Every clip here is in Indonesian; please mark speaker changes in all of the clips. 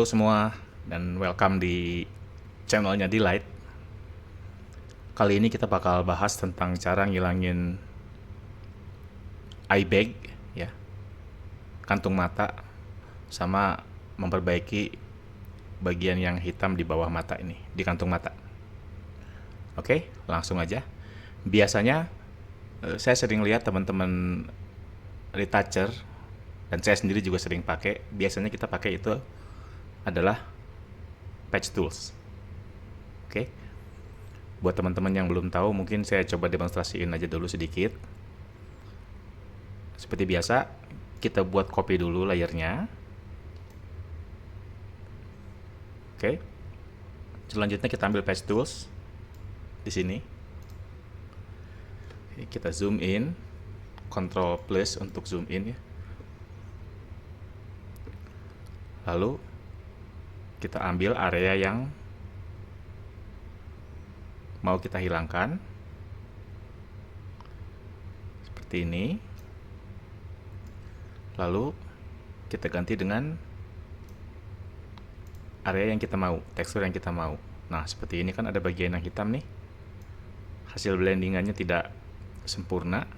Speaker 1: Halo semua dan welcome di channelnya Delight. Kali ini kita bakal bahas tentang cara ngilangin eye bag ya, kantung mata, sama memperbaiki bagian yang hitam di bawah mata ini, di kantung mata. Oke, langsung aja. Biasanya saya sering lihat teman-teman retoucher dan saya sendiri juga sering pakai. Biasanya kita pakai itu adalah patch tools. Oke. Buat teman-teman yang belum tahu, mungkin saya coba demonstrasiin aja dulu sedikit. Seperti biasa, kita buat copy dulu layernya. Oke. Selanjutnya kita ambil patch tools di sini. Kita zoom in, Ctrl plus untuk zoom in ya. Lalu kita ambil area yang mau kita hilangkan. Seperti ini. Lalu kita ganti dengan area yang kita mau, tekstur yang kita mau. Nah, seperti ini kan ada bagian yang hitam nih. Hasil blendingannya tidak sempurna.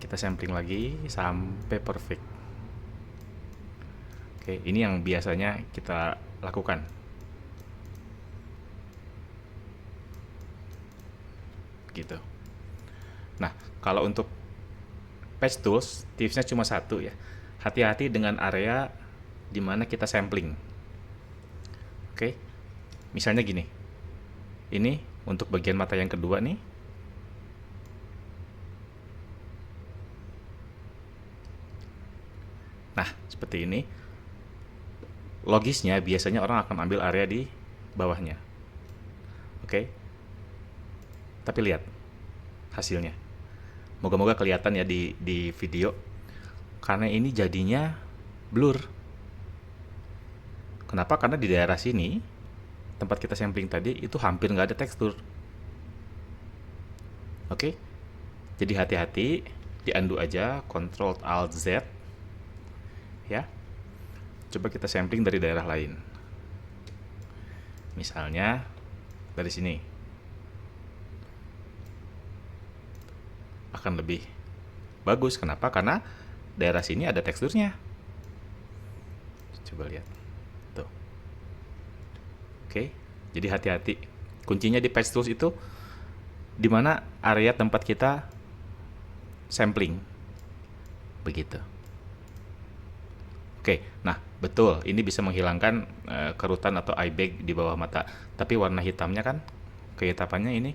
Speaker 1: Kita sampling lagi sampai perfect. Oke, ini yang biasanya kita lakukan. Gitu. Nah, kalau untuk patch tools, tipsnya cuma satu ya. Hati-hati dengan area di mana kita sampling. Oke. Misalnya gini. Ini untuk bagian mata yang kedua nih. Nah, seperti ini. Logisnya biasanya orang akan ambil area di bawahnya. Oke. Tapi lihat hasilnya. Moga-moga kelihatan ya di video. Karena ini jadinya blur. Kenapa? Karena di daerah sini, tempat kita sampling tadi, itu hampir nggak ada tekstur. Oke. Jadi hati-hati, di undo aja, Ctrl Alt Z. Ya. Coba kita sampling dari daerah lain. Misalnya dari sini. Akan lebih bagus. Kenapa? Karena daerah sini ada teksturnya. Coba lihat. Tuh. Oke. Jadi hati-hati. Kuncinya di patch tools itu di mana area tempat kita sampling. Begitu. Oke. Nah, betul. Ini bisa menghilangkan kerutan atau eye bag di bawah mata. Tapi warna hitamnya kan, kehitapannya ini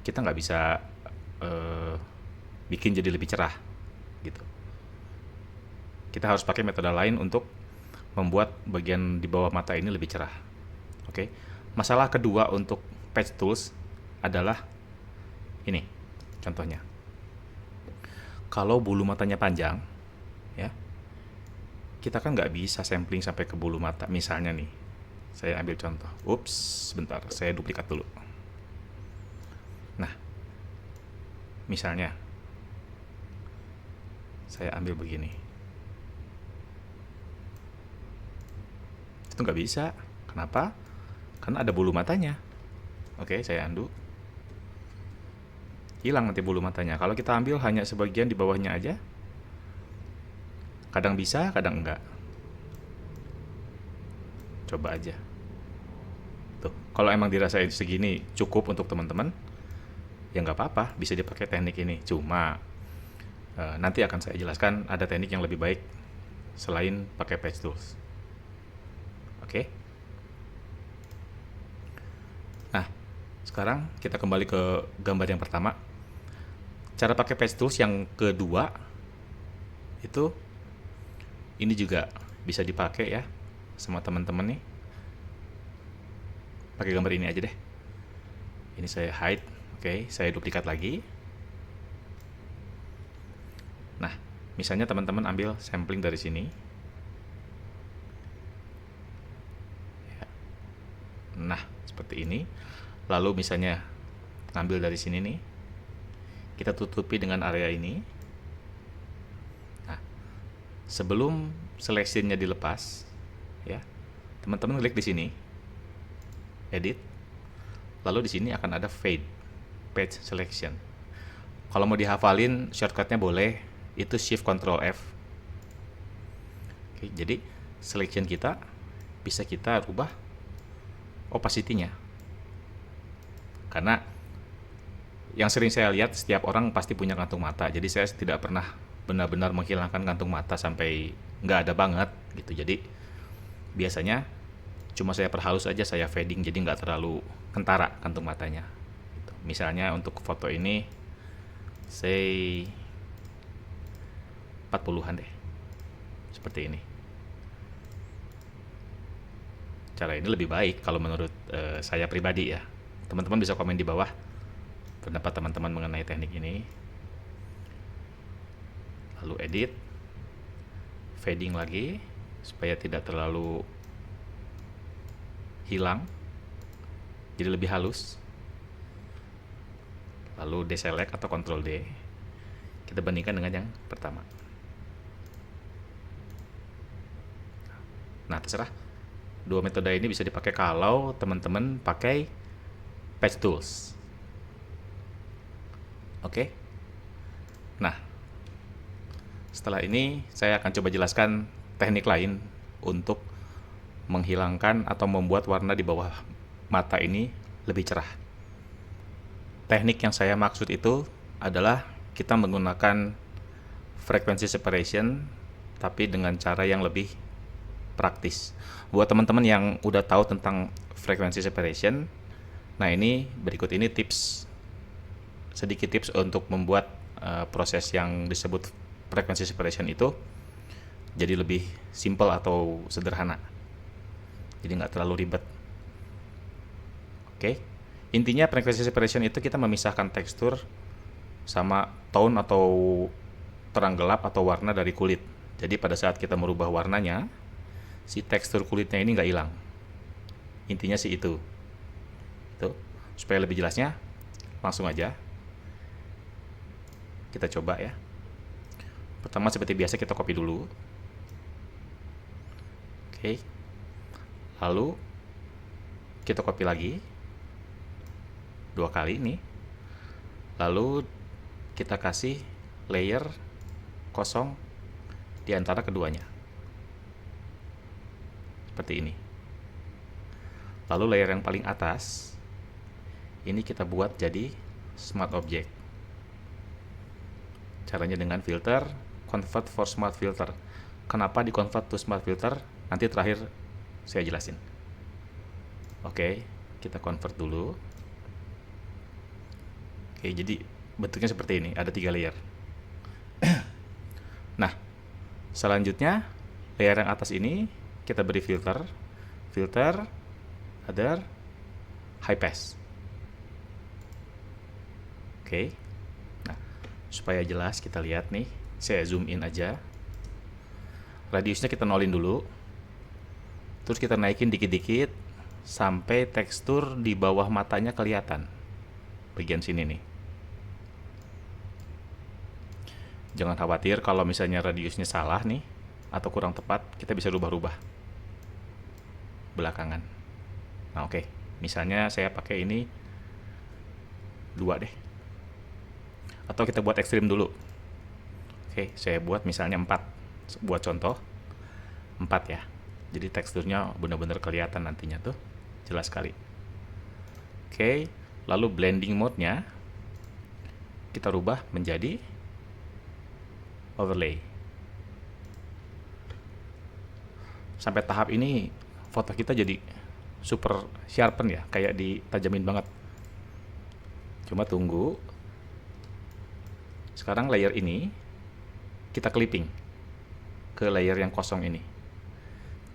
Speaker 1: kita nggak bisa bikin jadi lebih cerah gitu. Kita harus pakai metode lain untuk membuat bagian di bawah mata ini lebih cerah. Oke. Masalah kedua untuk patch tools adalah ini contohnya. Kalau bulu matanya panjang ya, kita kan nggak bisa sampling sampai ke bulu mata. Misalnya nih, saya ambil contoh. Ups, bentar, saya duplikat dulu. Nah, misalnya saya ambil begini, itu nggak bisa. Kenapa? Karena ada bulu matanya. Oke, saya undo. Hilang nanti bulu matanya. Kalau kita ambil hanya sebagian di bawahnya aja, kadang bisa, kadang enggak. Coba aja. Tuh, kalau emang dirasain segini cukup untuk teman-teman, ya nggak apa-apa, bisa dipakai teknik ini. Cuma nanti akan saya jelaskan ada teknik yang lebih baik selain pakai patch tools. Oke. Nah, sekarang kita kembali ke gambar yang pertama. Cara pakai patch tools yang kedua itu ini juga bisa dipakai ya sama teman-teman nih. Pakai gambar ini aja deh. Ini saya hide. Oke, saya duplikat lagi. Nah, misalnya teman-teman ambil sampling dari sini. Nah, seperti ini. Lalu misalnya ngambil dari sini nih. Kita tutupi dengan area ini. Nah, Sebelum selection-nya dilepas, ya, teman-teman klik di sini, edit, lalu di sini akan ada fade, page selection. Kalau mau dihafalin, shortcutnya boleh, itu Shift Ctrl F. Oke, jadi selection kita bisa kita rubah opacity-nya. Karena yang sering saya lihat, setiap orang pasti punya kantung mata, jadi saya tidak pernah benar-benar menghilangkan kantung mata sampai nggak ada banget gitu. Jadi biasanya cuma saya perhalus aja, saya fading, jadi nggak terlalu kentara kantung matanya gitu. Misalnya untuk foto ini say 40-an deh, seperti ini. Cara ini lebih baik kalau menurut saya pribadi ya. Teman-teman bisa komen di bawah pendapat teman-teman mengenai teknik ini. Lalu edit, fading lagi supaya tidak terlalu hilang, jadi lebih halus. Lalu deselect atau Ctrl D, kita bandingkan dengan yang pertama. Nah, terserah, dua metode ini bisa dipakai kalau teman-teman pakai Patch Tools. Oke. Nah, setelah ini saya akan coba jelaskan teknik lain untuk menghilangkan atau membuat warna di bawah mata ini lebih cerah. Teknik yang saya maksud itu adalah kita menggunakan frequency separation, tapi dengan cara yang lebih praktis. Buat teman-teman yang udah tahu tentang frequency separation, nah ini berikut ini sedikit tips untuk membuat proses yang disebut frequency separation itu jadi lebih simple atau sederhana, jadi nggak terlalu ribet. Oke, intinya frequency separation itu kita memisahkan tekstur sama tone atau terang gelap atau warna dari kulit. Jadi pada saat kita merubah warnanya, si tekstur kulitnya ini nggak hilang. Intinya sih itu. Tuh, supaya lebih jelasnya, langsung aja kita coba ya. Pertama seperti biasa kita copy dulu. Oke. Lalu kita copy lagi 2 kali nih. Lalu kita kasih layer kosong di antara keduanya. Seperti ini. Lalu layer yang paling atas ini kita buat jadi smart object. Caranya dengan filter convert for smart filter. Kenapa di convert to smart filter? Nanti terakhir saya jelasin. Oke, kita convert dulu. Oke, jadi bentuknya seperti ini, ada 3 layer. Nah, selanjutnya layer yang atas ini kita beri filter, other, high pass. Oke. Nah, supaya jelas kita lihat nih, saya zoom in aja. Radiusnya kita nolin dulu. Terus kita naikin dikit-dikit sampai tekstur di bawah matanya kelihatan. Bagian sini nih. Jangan khawatir kalau misalnya radiusnya salah nih atau kurang tepat, kita bisa rubah-rubah belakangan. Nah, oke. Misalnya saya pakai ini 2 deh. Atau kita buat ekstrim dulu. Oke, saya buat misalnya 4. Buat contoh 4 ya. Jadi teksturnya benar-benar kelihatan nantinya tuh, jelas sekali. Oke, lalu blending mode-nya kita rubah menjadi overlay. Sampai tahap ini foto kita jadi super sharpen ya, kayak ditajamin banget. Cuma tunggu. Sekarang layer ini kita clipping ke layer yang kosong ini.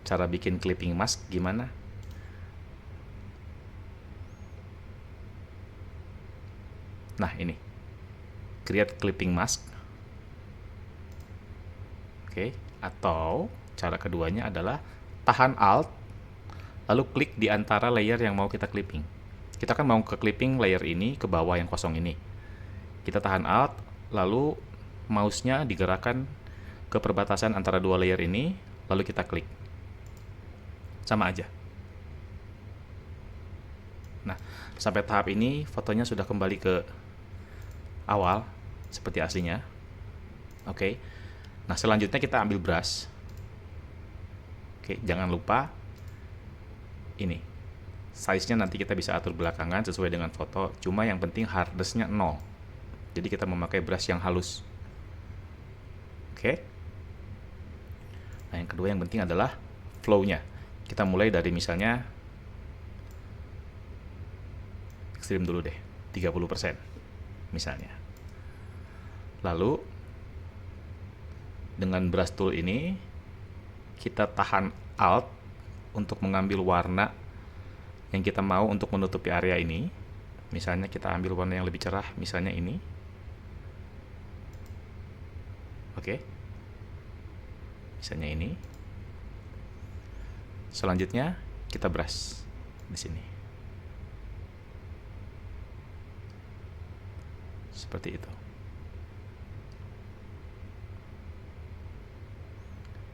Speaker 1: Cara bikin clipping mask gimana? Nah, ini. Create clipping mask. Oke, atau cara keduanya adalah tahan Alt lalu klik di antara layer yang mau kita clipping. Kita kan mau ke clipping layer ini ke bawah yang kosong ini. Kita tahan Alt lalu mouse-nya digerakkan ke perbatasan antara dua layer ini, lalu kita klik. Sama aja. Nah, sampai tahap ini fotonya sudah kembali ke awal seperti aslinya. Oke. Nah, selanjutnya kita ambil brush. Oke, jangan lupa ini. Size-nya nanti kita bisa atur belakangan sesuai dengan foto, cuma yang penting hardness-nya 0. Jadi kita memakai brush yang halus. Oke. Nah, yang kedua yang penting adalah flow-nya. Kita mulai dari misalnya ekstrim dulu deh, 30% misalnya. Lalu dengan brush tool ini kita tahan Alt untuk mengambil warna yang kita mau untuk menutupi area ini. Misalnya kita ambil warna yang lebih cerah, misalnya ini. Oke. Misalnya ini. Selanjutnya kita brush di sini. Seperti itu.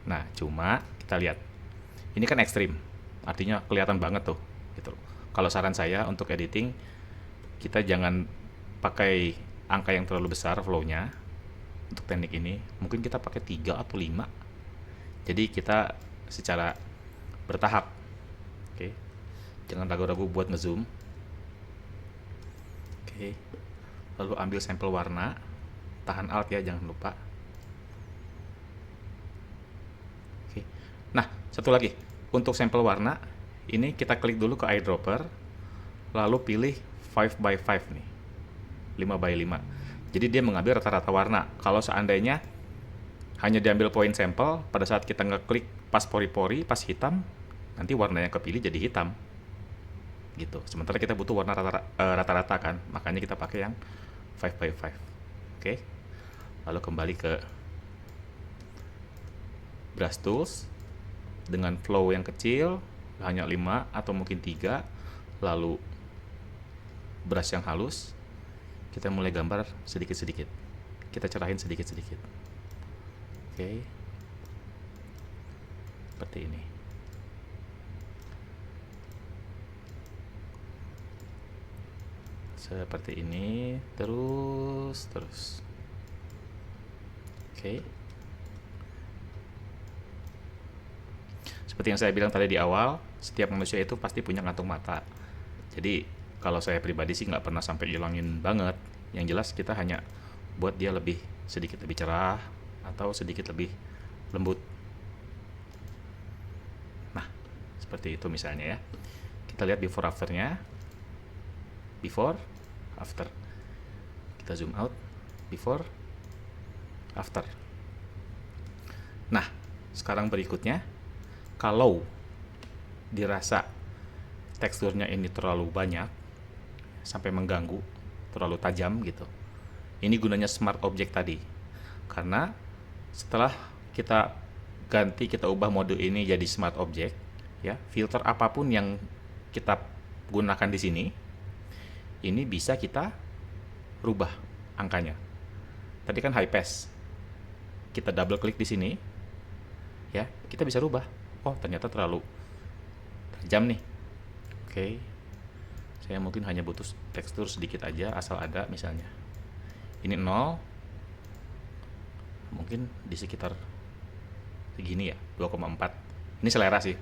Speaker 1: Nah, cuma kita lihat. Ini kan ekstrim. Artinya kelihatan banget tuh, gitu. Kalau saran saya untuk editing, kita jangan pakai angka yang terlalu besar flow-nya untuk teknik ini. Mungkin kita pakai 3 atau 5. Jadi kita secara bertahap. Oke. Jangan ragu-ragu buat ngezoom. Oke. Lalu ambil sampel warna, tahan Alt ya, jangan lupa. Oke. Nah, satu lagi, untuk sampel warna, ini kita klik dulu ke eyedropper, lalu pilih 5x5 nih, 5x5. Jadi dia mengambil rata-rata warna. Kalau seandainya hanya diambil poin sampel, pada saat kita ngeklik pas pori-pori, pas hitam, nanti warna yang kepilih jadi hitam. Gitu. Sementara kita butuh warna rata-rata kan, makanya kita pakai yang 5x5. Oke. Lalu kembali ke brush tools dengan flow yang kecil, hanya 5 atau mungkin 3, lalu brush yang halus, kita mulai gambar sedikit-sedikit. Kita cerahin sedikit-sedikit. Oke. Seperti ini. Seperti ini, terus. Oke. Seperti yang saya bilang tadi di awal, setiap manusia itu pasti punya kantung mata. Jadi kalau saya pribadi sih nggak pernah sampai hilangin banget. Yang jelas kita hanya buat dia sedikit lebih cerah atau sedikit lebih lembut. Nah, seperti itu misalnya ya. Kita lihat before afternya. Before, after. Kita zoom out. Before, after. Nah, sekarang berikutnya, kalau dirasa teksturnya ini terlalu banyak sampai mengganggu, terlalu tajam gitu, ini gunanya smart object tadi. Karena setelah kita ubah mode ini jadi smart object, ya, filter apapun yang kita gunakan di sini, ini bisa kita rubah angkanya. Tadi kan high pass, kita double klik di sini, ya, kita bisa rubah. Oh, ternyata terlalu tajam nih. Oke. Saya mungkin hanya butuh tekstur sedikit aja, asal ada misalnya. Ini 0. Mungkin di sekitar segini ya, 2,4. Ini selera sih.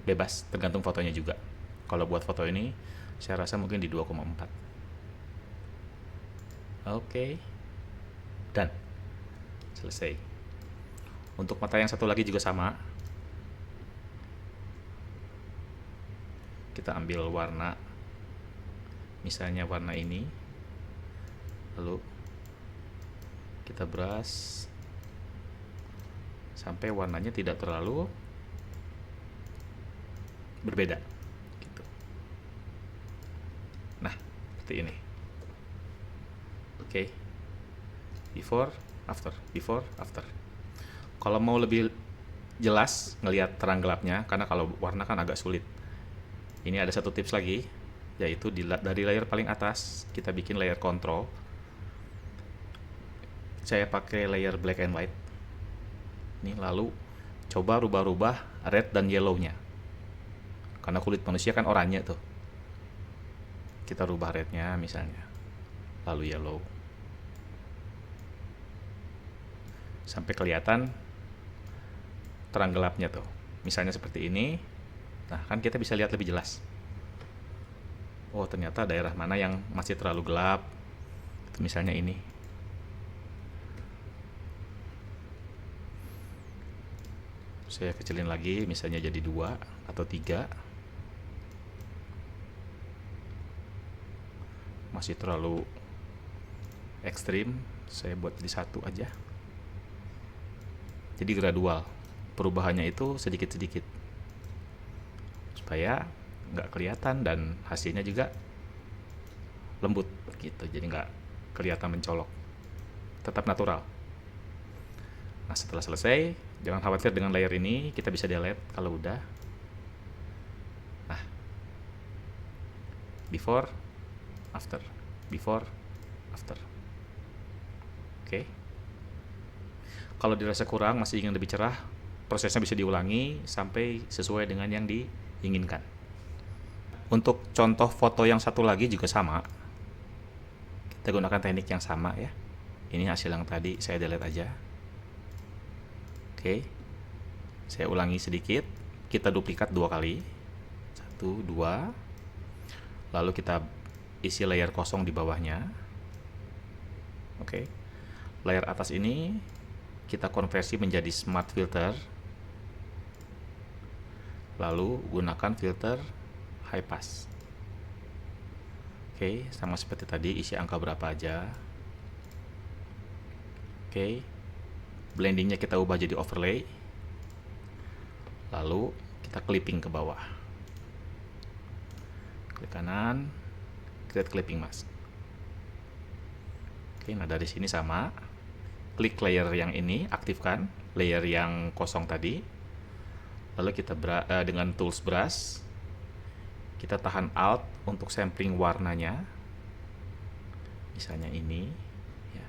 Speaker 1: Bebas, tergantung fotonya juga. Kalau buat foto ini, saya rasa mungkin di 2,4. Oke. Dan selesai. Untuk mata yang satu lagi juga sama. Kita ambil warna, misalnya warna ini, lalu kita brush sampai warnanya tidak terlalu berbeda gitu. Nah, seperti ini. Oke. Before, after. Kalau mau lebih jelas ngelihat terang gelapnya, karena kalau warna kan agak sulit, ini ada satu tips lagi, yaitu dari layer paling atas kita bikin layer control. Saya pakai layer black and white. Ini lalu coba rubah-rubah red dan yellow-nya. Karena kulit manusia kan oranye tuh. Kita rubah rednya misalnya, lalu yellow. Sampai kelihatan terang gelapnya tuh. Misalnya seperti ini. Nah, kan kita bisa lihat lebih jelas. Oh, ternyata daerah mana yang masih terlalu gelap. Itu misalnya ini. Saya kecilin lagi, misalnya jadi 2 atau 3. Masih terlalu ekstrim, saya buat jadi 1 aja. Jadi gradual. Perubahannya itu sedikit-sedikit. Supaya nggak kelihatan dan hasilnya juga lembut gitu, jadi nggak kelihatan mencolok, tetap natural. Nah, setelah selesai, jangan khawatir dengan layer ini, kita bisa delete kalau udah. Nah, before, after, before, after. Oke. Kalau dirasa kurang, masih ingin lebih cerah, prosesnya bisa diulangi sampai sesuai dengan yang diinginkan. Untuk contoh foto yang satu lagi juga sama. Kita gunakan teknik yang sama ya. Ini hasil yang tadi, saya delete aja. Oke. Saya ulangi sedikit. Kita duplikat 2 kali. 1, 2. Lalu kita isi layer kosong di bawahnya. Oke. Layer atas ini kita konversi menjadi smart filter. Lalu gunakan filter high pass. Oke, sama seperti tadi, isi angka berapa aja. Oke, blendingnya kita ubah jadi overlay. Lalu kita clipping ke bawah. Klik kanan, create clipping mask. Oke, nah dari sini sama. Klik layer yang ini, aktifkan layer yang kosong tadi. Lalu kita dengan tools brush, kita tahan Alt untuk sampling warnanya. Misalnya ini ya.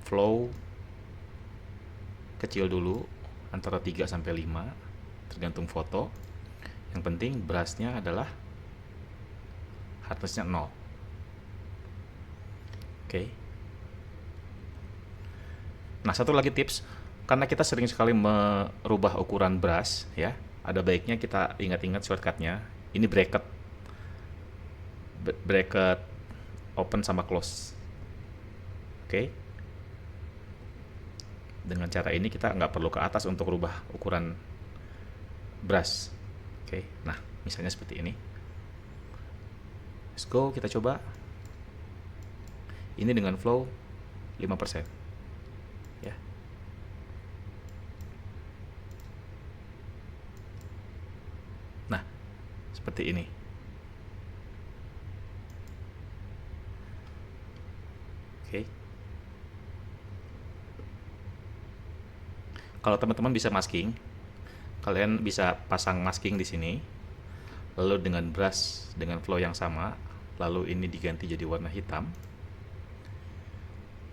Speaker 1: Flow kecil dulu, antara 3 sampai 5 tergantung foto. Yang penting brushnya adalah hardness-nya 0. Oke. Nah, satu lagi tips, karena kita sering sekali merubah ukuran brush ya, ada baiknya kita ingat-ingat shortcutnya. Ini bracket open sama close. Oke. Dengan cara ini kita nggak perlu ke atas untuk rubah ukuran brush. Oke. Nah, misalnya seperti ini. Let's go, kita coba. Ini dengan flow 5%. Ya. Nah, seperti ini. Oke. Kalau teman-teman bisa masking, kalian bisa pasang masking di sini. Lalu dengan brush dengan flow yang sama, lalu ini diganti jadi warna hitam.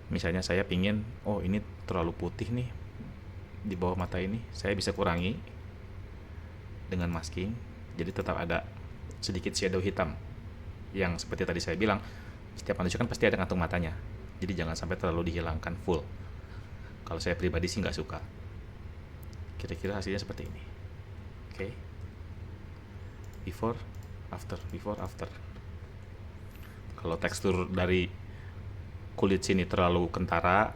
Speaker 1: Misalnya saya pingin, oh ini terlalu putih nih di bawah mata ini, saya bisa kurangi dengan masking. Jadi tetap ada sedikit shadow hitam. Yang seperti tadi saya bilang, setiap manusia kan pasti ada kantung matanya. Jadi jangan sampai terlalu dihilangkan full. Kalau saya pribadi sih nggak suka. Kira-kira hasilnya seperti ini. Oke. Before, after, before, after. Kalau tekstur dari kulit sini terlalu kentara,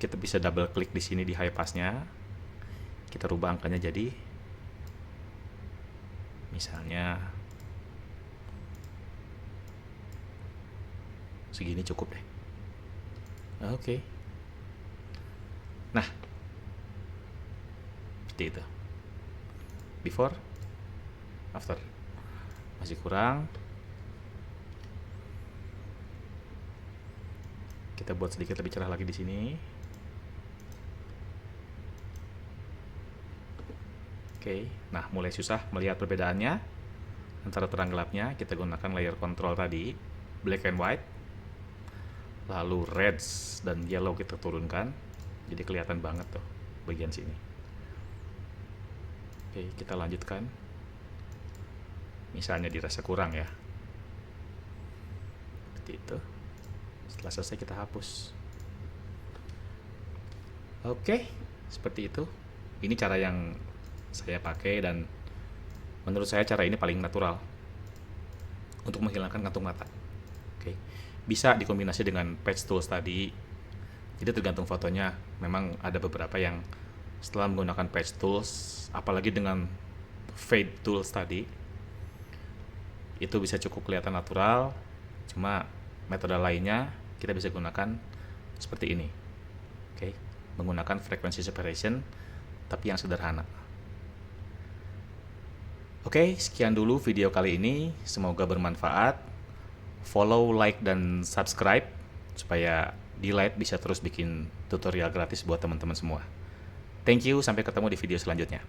Speaker 1: kita bisa double klik di sini di high pass-nya. Kita rubah angkanya jadi misalnya segini cukup deh. Oke. Nah, seperti itu. Before, after. Masih kurang. Kita buat sedikit lebih cerah lagi di sini. Oke. Nah, mulai susah melihat perbedaannya antara terang gelapnya. Kita gunakan layer control tadi, black and white. Lalu reds dan yellow kita turunkan. Jadi kelihatan banget tuh bagian sini. Oke, kita lanjutkan. Misalnya dirasa kurang ya. Seperti itu. Setelah selesai kita hapus. Oke, seperti itu. Ini cara yang saya pakai dan menurut saya cara ini paling natural untuk menghilangkan kantung mata. Oke. Bisa dikombinasi dengan patch tools tadi. Jadi tergantung fotonya. Memang ada beberapa yang setelah menggunakan patch tools, apalagi dengan fade tools tadi, itu bisa cukup kelihatan natural. Cuma metode lainnya kita bisa gunakan seperti ini. Oke, menggunakan frequency separation tapi yang sederhana. Oke, sekian dulu video kali ini. Semoga bermanfaat. Follow, like, dan subscribe supaya D-Light bisa terus bikin tutorial gratis buat teman-teman semua. Thank you, sampai ketemu di video selanjutnya.